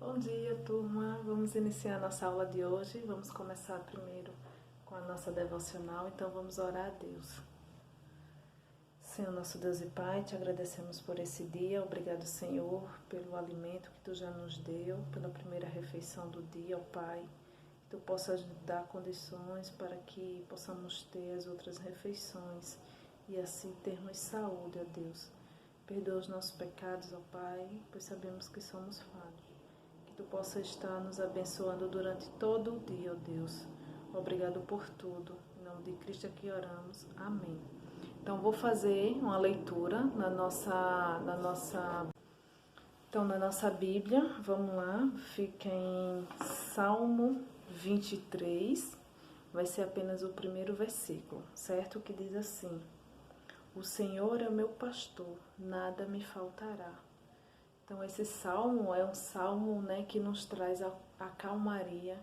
Bom dia, turma! Vamos iniciar a nossa aula de hoje. Vamos começar primeiro com a nossa devocional, então vamos orar a Deus. Senhor, nosso Deus e Pai, te agradecemos por esse dia. Obrigado, Senhor, pelo alimento que Tu já nos deu, pela primeira refeição do dia, ó Pai. Que Tu possas dar condições para que possamos ter as outras refeições e assim termos saúde, ó Deus. Perdoa os nossos pecados, ó Pai, pois sabemos que somos falhos. Que Tu possa estar nos abençoando durante todo o dia, ó Deus. Obrigado por tudo. Em nome de Cristo é que oramos. Amém. Então, vou fazer uma leitura na nossa Bíblia. Vamos lá. Fica em Salmo 23. Vai ser apenas o primeiro versículo, certo? Que diz assim: O Senhor é o meu pastor, nada me faltará. Então, esse salmo é um salmo, que nos traz a calmaria,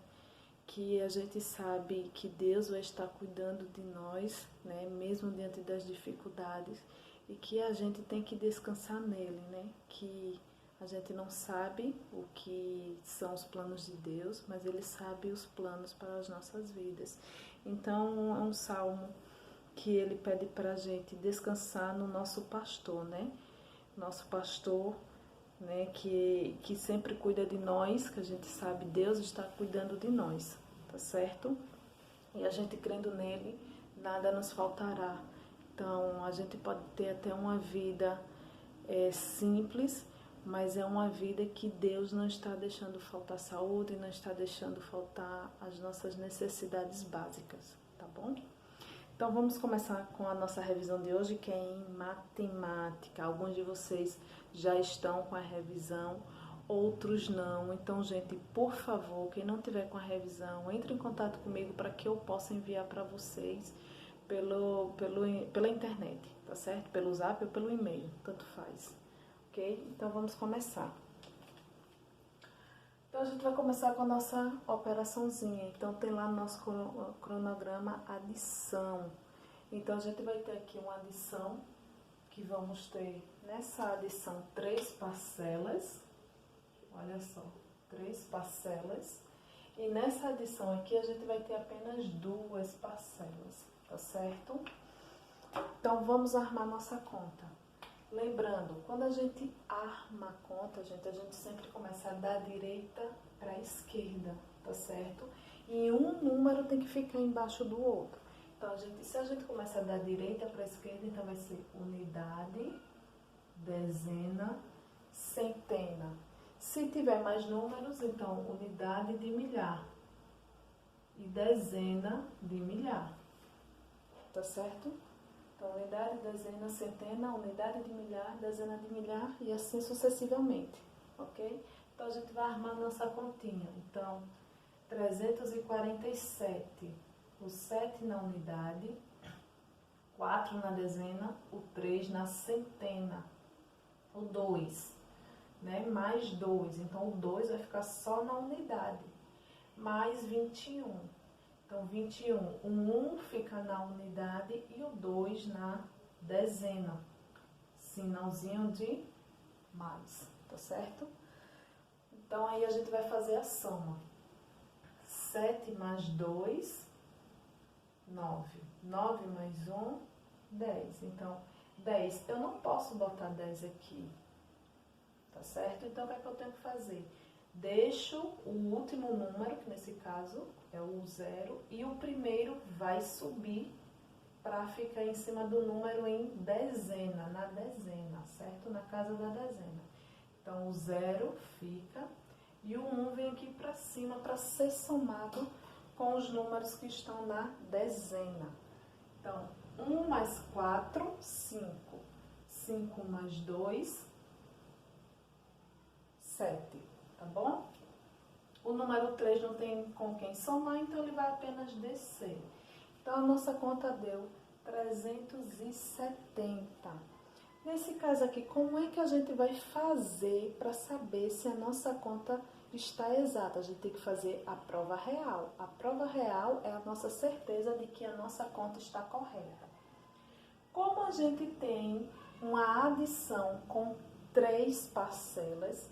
que a gente sabe que Deus vai estar cuidando de nós, mesmo diante das dificuldades, e que a gente tem que descansar nele, que a gente não sabe o que são os planos de Deus, mas ele sabe os planos para as nossas vidas. Então, é um salmo que ele pede para a gente descansar no nosso pastor, Nosso pastor, que sempre cuida de nós, que a gente sabe, Deus está cuidando de nós, tá certo? E a gente crendo nele, nada nos faltará. Então, a gente pode ter até uma vida simples, mas é uma vida que Deus não está deixando faltar saúde, não está deixando faltar as nossas necessidades básicas, tá bom? Então, vamos começar com a nossa revisão de hoje, que é em matemática. Alguns de vocês já estão com a revisão, outros não. Então, gente, por favor, quem não tiver com a revisão, entre em contato comigo para que eu possa enviar para vocês pela internet, tá certo? Pelo zap ou pelo e-mail, tanto faz. Ok? Então, vamos começar. Então, a gente vai começar com a nossa operaçãozinha. Então, tem lá no nosso cronograma adição. Então, a gente vai ter aqui uma adição, que vamos ter nessa adição 3 parcelas. Olha só, 3 parcelas. E nessa adição aqui, a gente vai ter apenas 2 parcelas, tá certo? Então, vamos armar nossa conta. Lembrando, quando a gente arma a conta, a gente sempre começa da direita para a esquerda, tá certo? E um número tem que ficar embaixo do outro. Então, se a gente começar da direita para a esquerda, então vai ser unidade, dezena, centena. Se tiver mais números, então unidade de milhar e dezena de milhar, tá certo? Então, unidade, dezena, centena, unidade de milhar, dezena de milhar e assim sucessivamente, ok? Então, a gente vai armar nossa continha. Então, 347, o 7 na unidade, 4 na dezena, o 3 na centena, o 2, mais 2. Então, o 2 vai ficar só na unidade, mais 21. Então, 21, o 1 fica na unidade e o 2 na dezena. Sinalzinho de mais, tá certo? Então, aí a gente vai fazer a soma. 7 mais 2, 9. 9 mais 1, 10. Então, 10. Eu não posso botar 10 aqui, tá certo? Então, o que é que eu tenho que fazer? Deixo o último número, que nesse caso é o 0, e o primeiro vai subir para ficar em cima do número em dezena, na dezena, certo? Na casa da dezena. Então, o 0 fica e o 1 vem aqui para cima para ser somado com os números que estão na dezena. Então, 1 mais 4, 5. 5 mais 2, 7. Tá bom? O número 3 não tem com quem somar, então ele vai apenas descer. Então, a nossa conta deu 370. Nesse caso aqui, como é que a gente vai fazer para saber se a nossa conta está exata? A gente tem que fazer a prova real. A prova real é a nossa certeza de que a nossa conta está correta. Como a gente tem uma adição com 3 parcelas,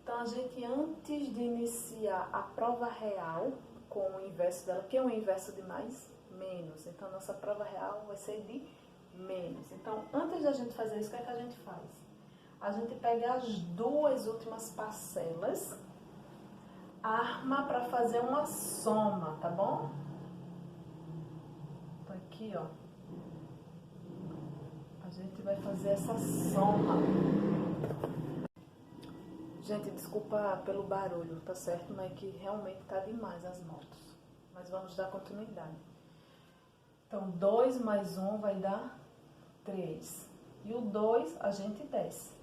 Então, a gente, antes de iniciar a prova real, com o inverso dela, que é o inverso de mais, menos. Então, a nossa prova real vai ser de menos. Então, antes da gente fazer isso, o que é que a gente faz? A gente pega as duas últimas parcelas, arma para fazer uma soma, tá bom? Então, aqui, ó. A gente vai fazer essa soma. Gente, desculpa pelo barulho, tá certo? Mas que realmente tá demais as motos. Mas vamos dar continuidade. Então, 2 mais 1 vai dar 3. E o 2 a gente desce,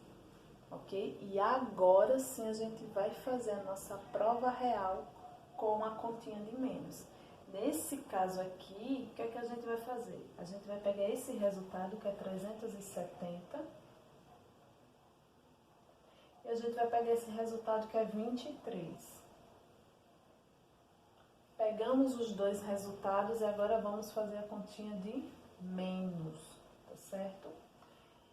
ok? E agora sim a gente vai fazer a nossa prova real com a continha de menos. Nesse caso aqui, o que é que a gente vai fazer? A gente vai pegar esse resultado, que é 370, e a gente vai pegar esse resultado, que é 23. Pegamos os dois resultados e agora vamos fazer a continha de menos, tá certo?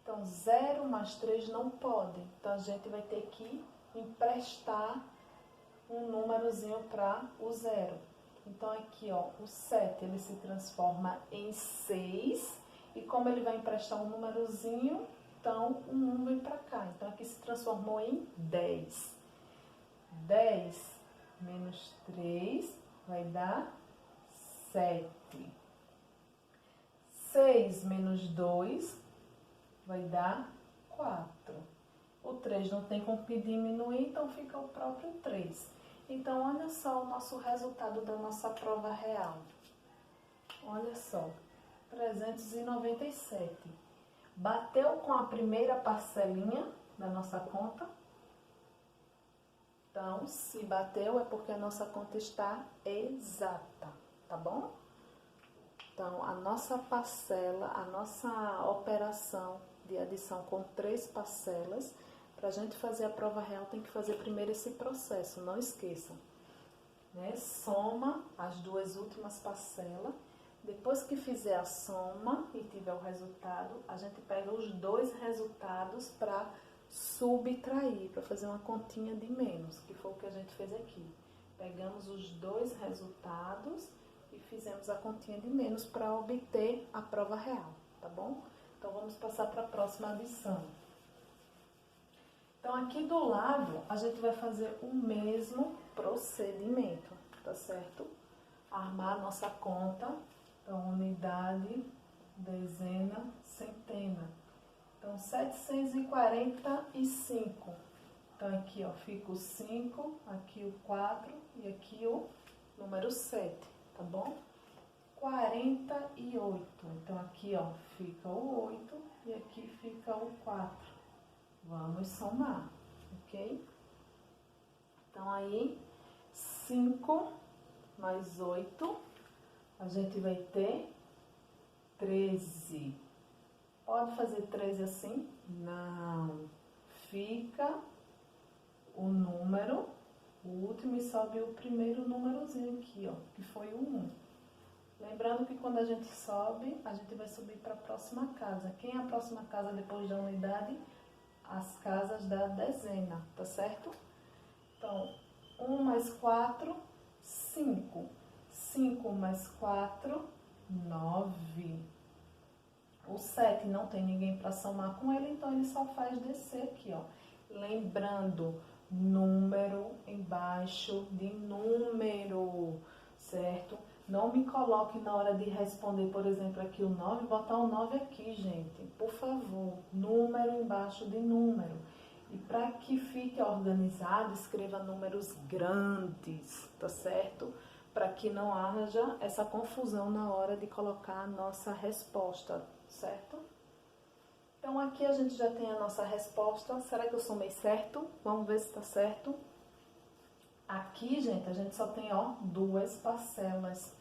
Então, 0 mais 3 não pode. Então, a gente vai ter que emprestar um númerozinho para o 0. Então, aqui, ó, o 7, ele se transforma em 6. E como ele vai emprestar um númerozinho, então, o 1 vem para cá. Então, aqui se transformou em 10. 10 menos 3 vai dar 7. 6 menos 2 vai dar 4. O 3 não tem como diminuir, então fica o próprio 3. Então, olha só o nosso resultado da nossa prova real. Olha só, 397. Bateu com a primeira parcelinha da nossa conta? Então, se bateu é porque a nossa conta está exata, tá bom? Então, a nossa parcela, a nossa operação de adição com 3 parcelas, para a gente fazer a prova real tem que fazer primeiro esse processo, não esqueça. Né? Soma as duas últimas parcelas, depois que fizer a soma e tiver o resultado, a gente pega os dois resultados para subtrair, para fazer uma continha de menos, que foi o que a gente fez aqui. Pegamos os dois resultados e fizemos a continha de menos para obter a prova real, tá bom? Então, vamos passar para a próxima adição. Então, aqui do lado, a gente vai fazer o mesmo procedimento, tá certo? Armar nossa conta, então, unidade, dezena, centena. Então, 745. Então, aqui, ó, fica o 5, aqui o 4 e aqui o número 7, tá bom? 48. Então, aqui, ó, fica o 8 e aqui fica o 4. Vamos somar, ok? Então, aí, 5 mais 8, a gente vai ter 13. Pode fazer 13 assim? Não. Fica o número, o último, e sobe o primeiro númerozinho aqui, ó, que foi o 1. Lembrando que quando a gente sobe, a gente vai subir para a próxima casa. Quem é a próxima casa depois da unidade? As casas da dezena, tá certo? Então, 1 mais 4, 5. 5 mais 4, 9. O 7 não tem ninguém para somar com ele, então ele só faz descer aqui, ó. Lembrando, número embaixo de número, certo? Não me coloque na hora de responder, por exemplo, aqui o 9, botar o 9 aqui, gente. Por favor, número embaixo de número. E para que fique organizado, escreva números grandes, tá certo? Para que não haja essa confusão na hora de colocar a nossa resposta, certo? Então, aqui a gente já tem a nossa resposta. Será que eu somei certo? Vamos ver se está certo. Aqui, gente, a gente só tem, ó, 2 parcelas.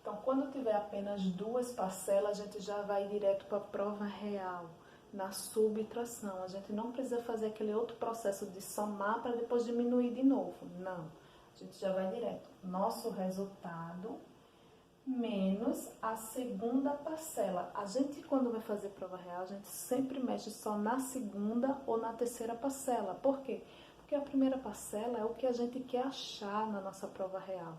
Então, quando tiver apenas 2 parcelas, a gente já vai direto para a prova real, na subtração. A gente não precisa fazer aquele outro processo de somar para depois diminuir de novo. Não. A gente já vai direto. Nosso resultado menos a segunda parcela. A gente, quando vai fazer prova real, a gente sempre mexe só na segunda ou na terceira parcela. Por quê? Porque a primeira parcela é o que a gente quer achar na nossa prova real.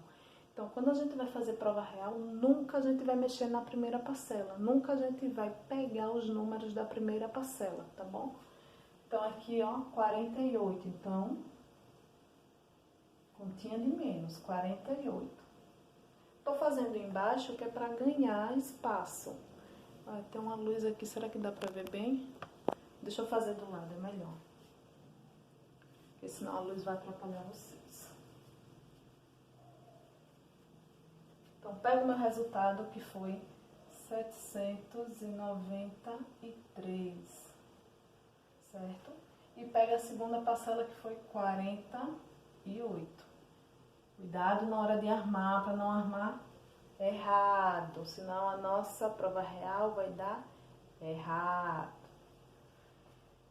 Então, quando a gente vai fazer prova real, nunca a gente vai mexer na primeira parcela. Nunca a gente vai pegar os números da primeira parcela, tá bom? Então, aqui, ó, 48. Então, continha de menos, 48. Tô fazendo embaixo que é para ganhar espaço. Ah, tem uma luz aqui, será que dá pra ver bem? Deixa eu fazer do lado, é melhor. Porque senão a luz vai atrapalhar vocês. Então, pego o meu resultado, que foi 793, certo? E pega a segunda parcela, que foi 48. Cuidado na hora de armar, para não armar errado, senão a nossa prova real vai dar errado.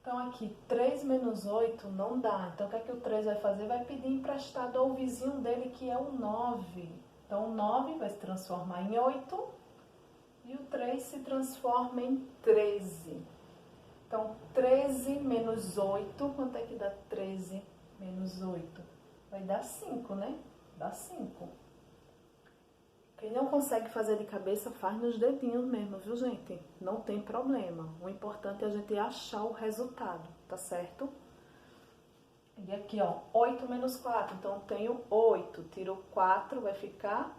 Então, aqui, 3 menos 8 não dá. Então, o que é que o 3 vai fazer? Vai pedir emprestado ao vizinho dele, que é o 9. Então, o 9 vai se transformar em 8 e o 3 se transforma em 13. Então, 13 menos 8, quanto é que dá 13 menos 8? Vai dar 5, né? Dá 5. Quem não consegue fazer de cabeça, faz nos dedinhos mesmo, viu, gente? Não tem problema. O importante é a gente achar o resultado, tá certo? E aqui, ó, 8 menos 4. Então, eu tenho 8. Tiro 4, vai ficar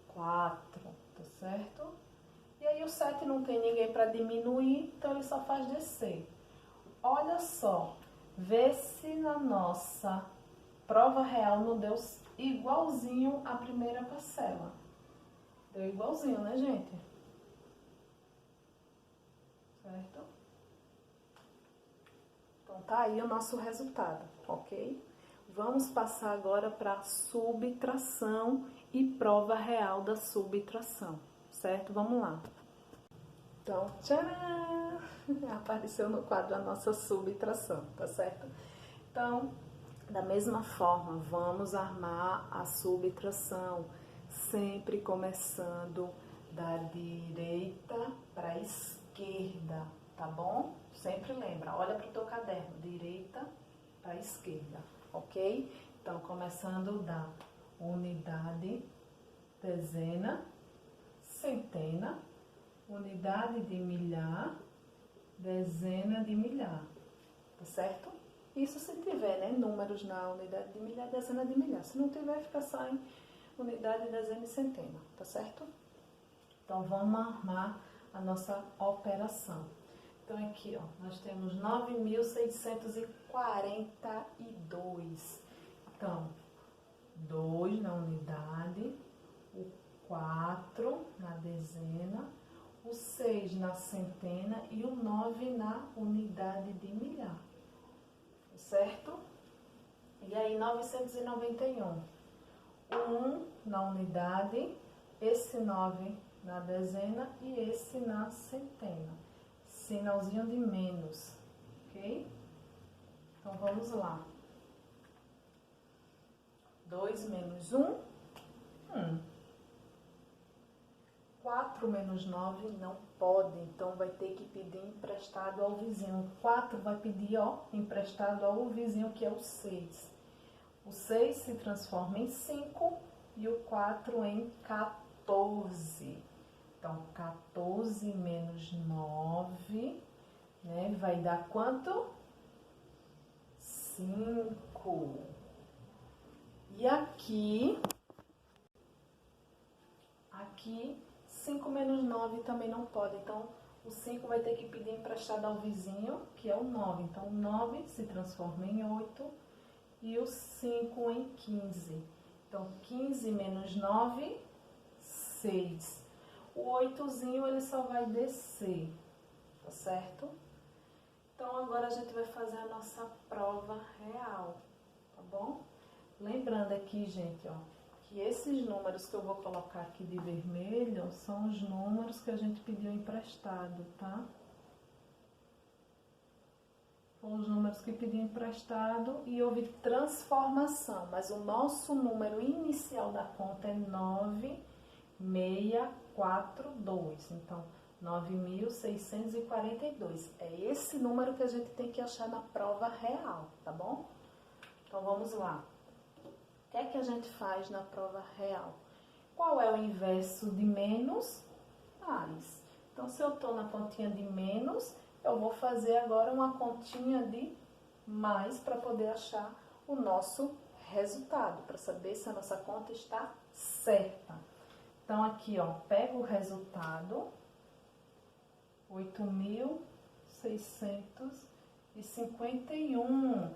4, tá certo? E aí, o 7 não tem ninguém para diminuir, então ele só faz descer. Olha só, vê se na nossa prova real não deu igualzinho a primeira parcela. Deu igualzinho, né, gente? Certo? Então, tá aí o nosso resultado, ok? Vamos passar agora para subtração e prova real da subtração, certo? Vamos lá. Então, tcharam! Apareceu no quadro a nossa subtração, tá certo? Então, da mesma forma, vamos armar a subtração, sempre começando da direita para a esquerda, tá bom? Sempre lembra, olha para o teu caderno, direita para a esquerda, ok? Então, começando da unidade, dezena, centena, unidade de milhar, dezena de milhar, tá certo? Isso se tiver, né, números na unidade de milhar, dezena de milhar. Se não tiver, fica só em unidade, dezena e centena, tá certo? Então, vamos armar a nossa operação. Então, aqui, ó, nós temos 9.642. Então, 2 na unidade, o 4 na dezena, o 6 na centena e o 9 na unidade de milhar, certo? E aí, 991. 1 na unidade, esse 9 na dezena e esse na centena. Sinalzinho de menos, ok? Então, vamos lá. 2 menos 1, 1. 4 menos 9 não pode, então vai ter que pedir emprestado ao vizinho. 4 vai pedir, ó, emprestado ao vizinho, que é o 6. O 6 se transforma em 5 e o 4 em 14. Então, 14 menos 9, né, vai dar quanto? 5. E aqui, 5 menos 9 também não pode. Então, o 5 vai ter que pedir emprestado ao vizinho, que é o 9. Então, o 9 se transforma em 8 e o 5 em 15. Então, 15 menos 9, 6. O 8zinho, ele só vai descer, tá certo? Então, agora a gente vai fazer a nossa prova real, tá bom? Lembrando aqui, gente, ó, que esses números que eu vou colocar aqui de vermelho são os números que a gente pediu emprestado, tá? São os números que pediu emprestado e houve transformação, mas o nosso número inicial da conta é 9.642. Então, 9.642. É esse número que a gente tem que achar na prova real, tá bom? Então, vamos lá. O que é que a gente faz na prova real? Qual é o inverso de menos? Mais. Então, se eu estou na continha de menos, eu vou fazer agora uma continha de mais para poder achar o nosso resultado, para saber se a nossa conta está certa. Então, aqui, ó, pego o resultado, 8.651.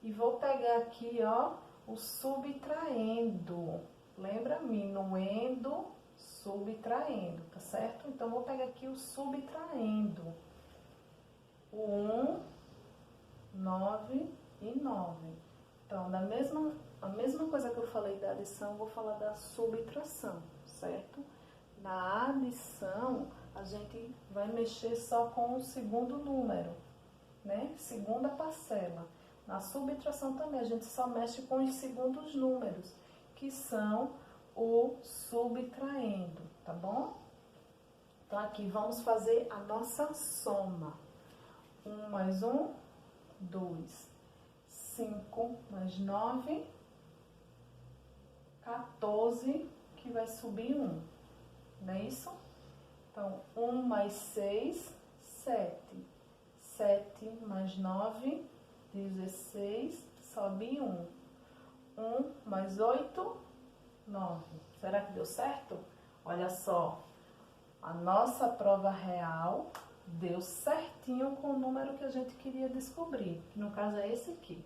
E vou pegar aqui, ó, o subtraindo. Lembra? Minuendo, subtraindo, tá certo? Então, vou pegar aqui o subtraindo. O 1, 9 e 9. Então, a mesma coisa que eu falei da adição, eu vou falar da subtração, certo? Na adição, a gente vai mexer só com o segundo número, né? Segunda parcela. Na subtração também, a gente só mexe com os segundos números, que são o subtraindo, tá bom? Então, aqui vamos fazer a nossa soma. 1 mais 1, 2. 5 mais 9, 14, que vai subir 1, não é isso? Então, 1 mais 6, 7. 7 mais 9, 16, sobe 1. 1 mais 8, 9. Será que deu certo? Olha só, a nossa prova real deu certinho com o número que a gente queria descobrir, que no caso é esse aqui,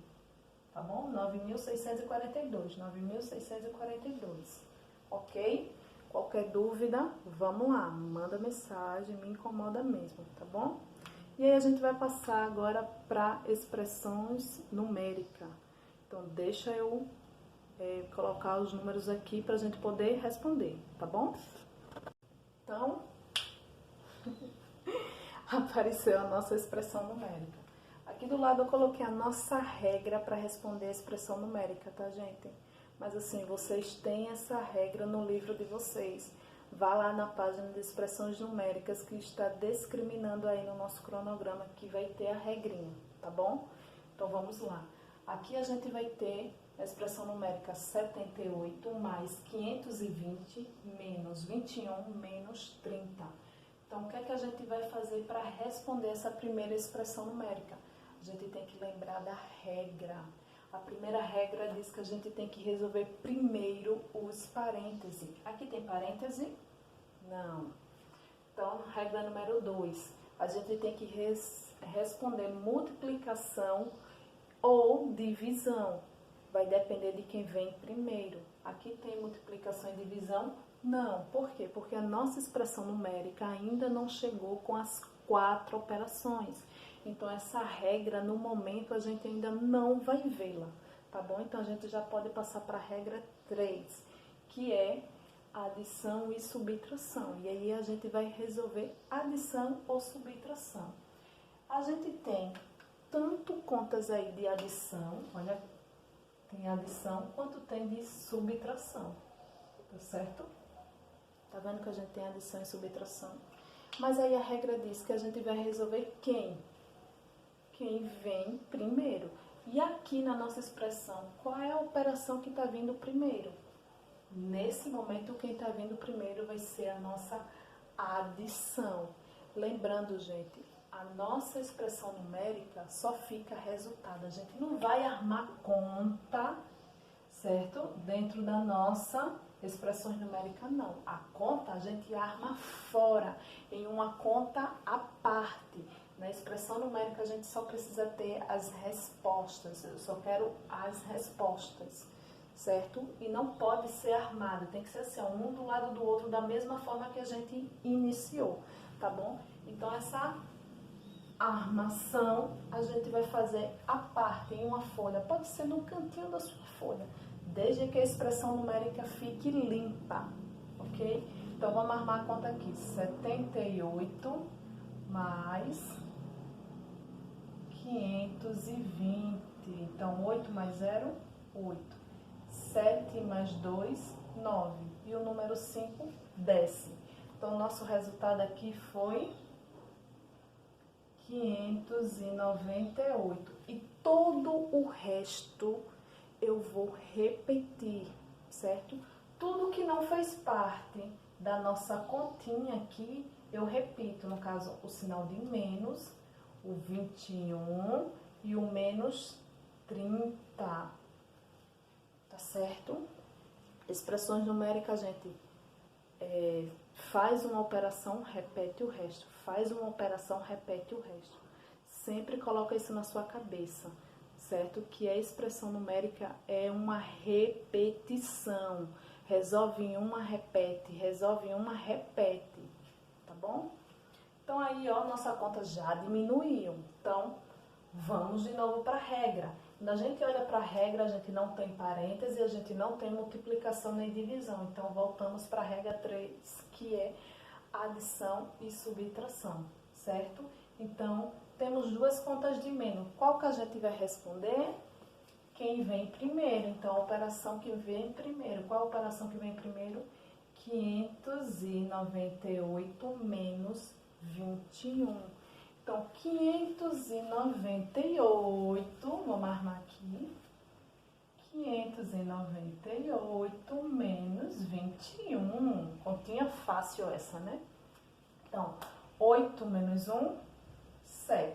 tá bom? 9.642, 9.642, ok? Qualquer dúvida, vamos lá, manda mensagem, me incomoda mesmo, tá bom? E aí a gente vai passar agora para expressões numéricas. Então, deixa eu colocar os números aqui para a gente poder responder, tá bom? Então, apareceu a nossa expressão numérica. Aqui do lado eu coloquei a nossa regra para responder a expressão numérica, tá, gente? Mas assim, vocês têm essa regra no livro de vocês. Vá lá na página de expressões numéricas que está discriminando aí no nosso cronograma, que vai ter a regrinha, tá bom? Então vamos lá. Aqui a gente vai ter a expressão numérica 78 mais 520 menos 21 menos 30. Então, o que é que a gente vai fazer para responder essa primeira expressão numérica? A gente tem que lembrar da regra. A primeira regra diz que a gente tem que resolver primeiro os parênteses. Aqui tem parêntese? Não. Então, regra número 2. A gente tem que responder multiplicação ou divisão. Vai depender de quem vem primeiro. Aqui tem multiplicação e divisão? Não. Por quê? Porque a nossa expressão numérica ainda não chegou com as 4 operações. Então, essa regra, no momento, a gente ainda não vai vê-la, tá bom? Então, a gente já pode passar para a regra 3, que é adição e subtração. E aí, a gente vai resolver adição ou subtração. A gente tem tanto contas aí de adição, olha, tem adição, quanto tem de subtração, tá certo? Tá vendo que a gente tem adição e subtração? Mas aí a regra diz que a gente vai resolver quem? Quem vem primeiro. E aqui na nossa expressão, qual é a operação que está vindo primeiro? Nesse momento, quem está vindo primeiro vai ser a nossa adição. Lembrando, gente, a nossa expressão numérica só fica resultado. A gente não vai armar conta, certo? Dentro da nossa expressões numéricas, não. A conta a gente arma fora, em uma conta à parte. Na expressão numérica a gente só precisa ter as respostas. Eu só quero as respostas, certo? E não pode ser armado. Tem que ser assim, um do lado do outro, da mesma forma que a gente iniciou, tá bom? Então, essa armação a gente vai fazer à parte, em uma folha. Pode ser no cantinho da sua folha, desde que a expressão numérica fique limpa, ok? Então, vamos armar a conta aqui. 78 mais 520. Então, 8 mais 0, 8. 7 mais 2, 9. E o número 5 desce. Então, o nosso resultado aqui foi 598. E todo o resto eu vou repetir, certo? Tudo que não fez parte da nossa continha aqui, eu repito. No caso, o sinal de menos, o 21 e o menos 30. Tá certo? Expressões numéricas, gente, faz uma operação, repete o resto. Faz uma operação, repete o resto. Sempre coloca isso na sua cabeça, certo? Que a expressão numérica é uma repetição. Resolve em uma, repete. Resolve em uma, repete. Tá bom? Então aí, ó, nossa conta já diminuiu. Então, vamos de novo para a regra. Quando a gente olha para a regra, a gente não tem parêntese, a gente não tem multiplicação nem divisão. Então, voltamos para a regra 3, que é adição e subtração, certo? Então, temos duas contas de menos. Qual que a gente vai responder? Quem vem primeiro. Então, a operação que vem primeiro. Qual a operação que vem primeiro? 598 menos 21. Então, 598, vamos armar aqui. 598 menos 21. Continha fácil essa, né? Então, 8 menos 1, 7.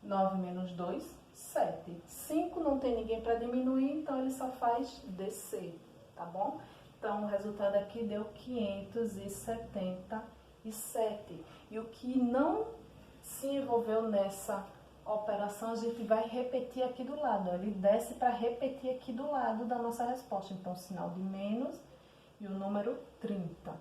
9 menos 2, 7. 5 não tem ninguém para diminuir, então ele só faz descer, tá bom? Então, o resultado aqui deu 577. E o que não se envolveu nessa operação, a gente vai repetir aqui do lado. Ele desce para repetir aqui do lado da nossa resposta. Então, sinal de menos e o número 30.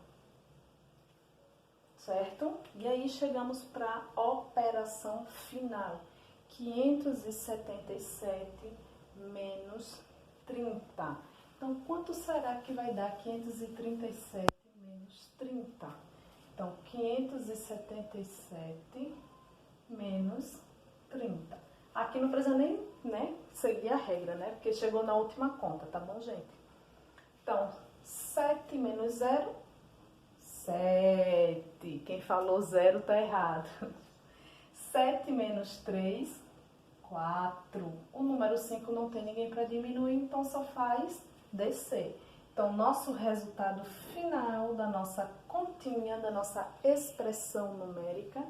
Certo? E aí chegamos para a operação final. 577 menos 30. Então, quanto será que vai dar 537 menos 30? Então, 577 menos 30. Aqui não precisa nem, né, seguir a regra, né? Porque chegou na última conta, tá bom, gente? Então, 7 menos 0, 7. Quem falou 0 tá errado. 7 menos 3, 4. O número 5 não tem ninguém para diminuir, então só faz descer. Então, nosso resultado final da nossa continha, da nossa expressão numérica,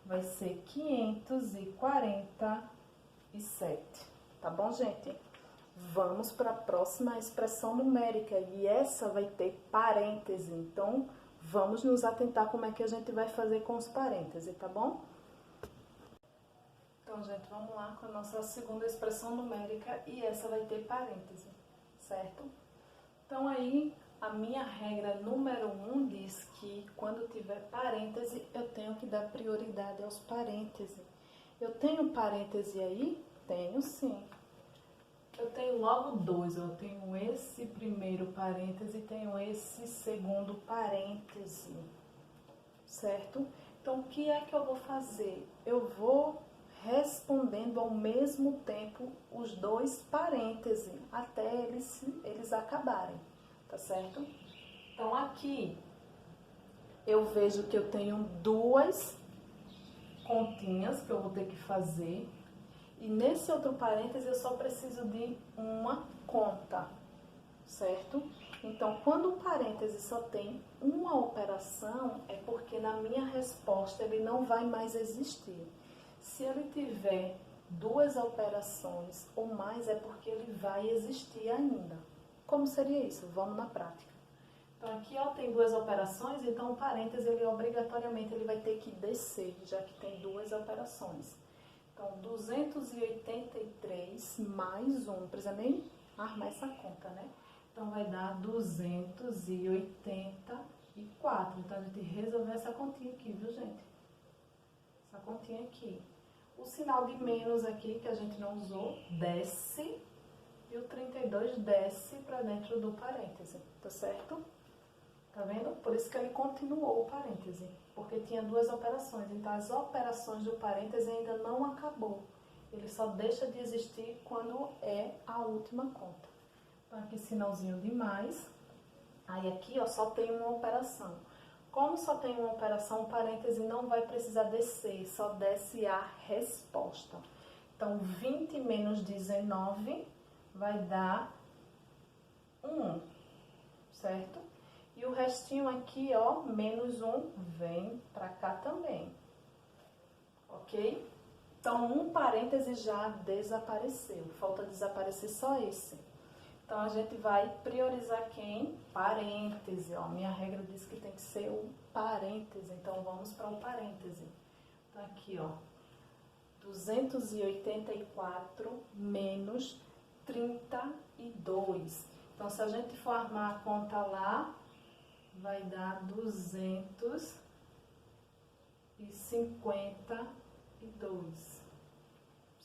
vai ser 547. Tá bom, gente? Vamos para a próxima expressão numérica e essa vai ter parêntese. Então, vamos nos atentar como é que a gente vai fazer com os parênteses, tá bom? Então, gente, vamos lá com a nossa segunda expressão numérica e essa vai ter parêntese, certo? Então, aí, a minha regra número 1 diz que quando tiver parêntese, eu tenho que dar prioridade aos parênteses. Eu tenho parêntese aí? Tenho sim. Eu tenho logo dois. Eu tenho esse primeiro parêntese e tenho esse segundo parêntese, certo? Então, o que é que eu vou fazer? Eu vou respondendo ao mesmo tempo os dois parênteses, até eles acabarem, tá certo? Então, aqui, eu vejo que eu tenho duas continhas que eu vou ter que fazer, e nesse outro parêntese eu só preciso de uma conta, certo? Então, quando o parêntese só tem uma operação, é porque na minha resposta ele não vai mais existir. Se ele tiver duas operações ou mais, é porque ele vai existir ainda. Como seria isso? Vamos na prática. Então, aqui ó, tem duas operações, então o parêntese ele obrigatoriamente ele vai ter que descer, já que tem duas operações. Então, 283 mais 1, não precisa nem armar essa conta, né? Então, vai dar 284. Então, a gente resolveu essa continha aqui, viu, gente? Essa continha aqui. O sinal de menos aqui, que a gente não usou, desce. E o 32 desce para dentro do parêntese, tá certo? Tá vendo? Por isso que ele continuou o parêntese, porque tinha duas operações. Então, as operações do parêntese ainda não acabou. Ele só deixa de existir quando é a última conta. Então, aqui sinalzinho de mais. Aí, aqui, ó, só tem uma operação. Como só tem uma operação, o parêntese não vai precisar descer, só desce a resposta. Então, 20 menos 19 vai dar 1, certo? E o restinho aqui, ó, menos 1, vem pra cá também, ok? Então, um parêntese já desapareceu, falta desaparecer só esse. Então, a gente vai priorizar quem? Parêntese, ó. Minha regra diz que tem que ser o parêntese, então vamos para o parêntese. Então, aqui, ó, 284 menos 32. Então, se a gente for armar a conta lá, vai dar 252.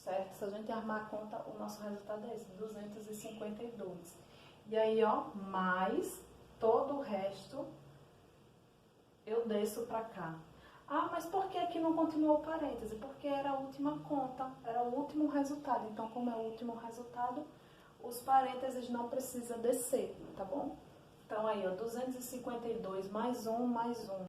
Certo? Se a gente armar a conta, o nosso resultado é esse, 252. E aí, ó, mais todo o resto eu desço pra cá. Ah, mas por que aqui não continuou o parêntese? Porque era a última conta, era o último resultado. Então, como é o último resultado, os parênteses não precisam descer, tá bom? Então, aí, ó, 252 mais 1, mais 1.